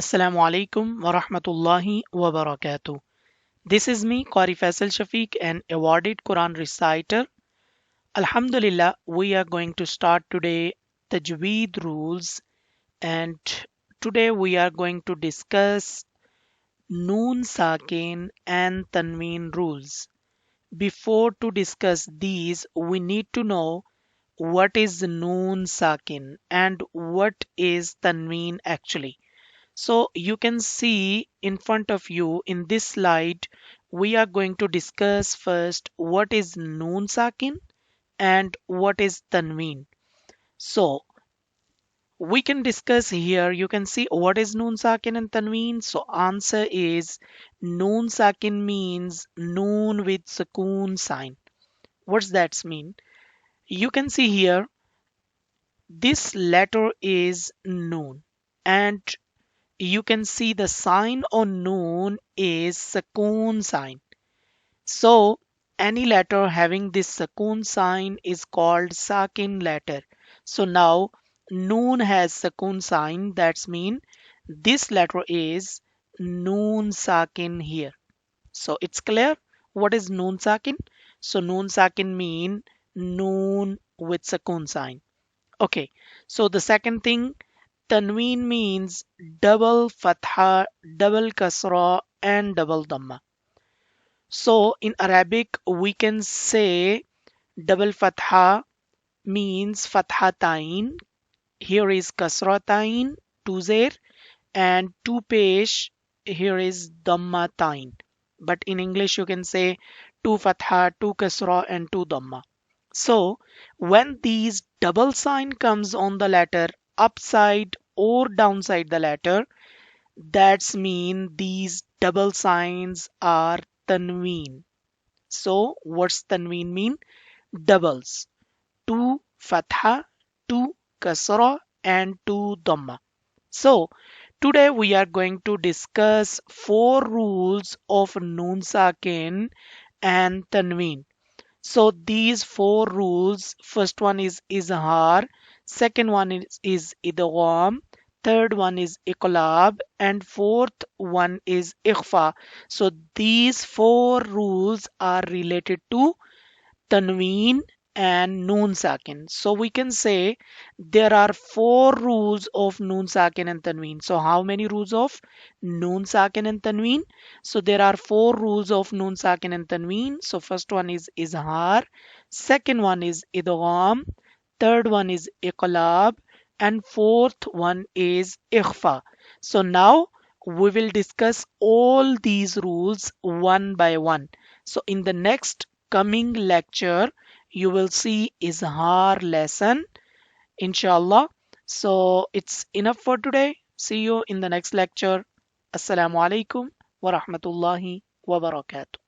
Assalamu alaikum wa rahmatullahi wa barakatuh. This is me, Qari Faisal Shafiq, an awarded Quran reciter. Alhamdulillah, we are going to start today Tajweed Rules, and today we are going to discuss Noon Sakin and Tanween rules. Before to discuss these, we need to know what is Noon Sakin and what is Tanween actually. So you can see in front of you in this slide, we are going to discuss first what is Noon Sakin and what is Tanween. So we can discuss here, you can see what is Noon Sakin and Tanween. So answer is Noon Sakin means Noon with Sukoon sign. What's that mean? You can see here, this letter is Noon, and you can see the sign on noon is sukoon sign. So any letter having this sukoon sign is called sakin letter. So now noon has sukoon sign. That's mean this letter is noon sakin here. So it's clear what is noon sakin. So noon sakin mean noon with sukoon sign. Okay. So the second thing, Tanween means double fatha, double kasra, and double dhamma. So in Arabic, we can say double fatha means fathatain. Here is kasratain, two zer, and two pesh. Here is dhammatain. But in English, you can say two fatha, two kasra, and two dhamma. So when these double sign comes on the letter upside or downside the letter, that's mean these double signs are tanween. So what's tanween mean? Doubles. Two fatha, two kasra, and two dhamma. So today we are going to discuss four rules of noon sakin and tanween. So these four rules, first one is izhar, second one is idgham, third one is iqlab, and fourth one is ikhfa. So these four rules are related to tanween and noon sakin. So we can say there are four rules of noon sakin and tanween. So how many rules of noon sakin and tanween? So there are four rules of noon sakin and tanween. So first one is izhar, second one is idgham, third one is iqlab, and fourth one is ikhfa. So now we will discuss all these rules one by one. So in the next coming lecture, you will see Izhar lesson, inshallah. So it's enough for today. See you in the next lecture. Assalamu alaikum wa rahmatullahi wa barakatuh.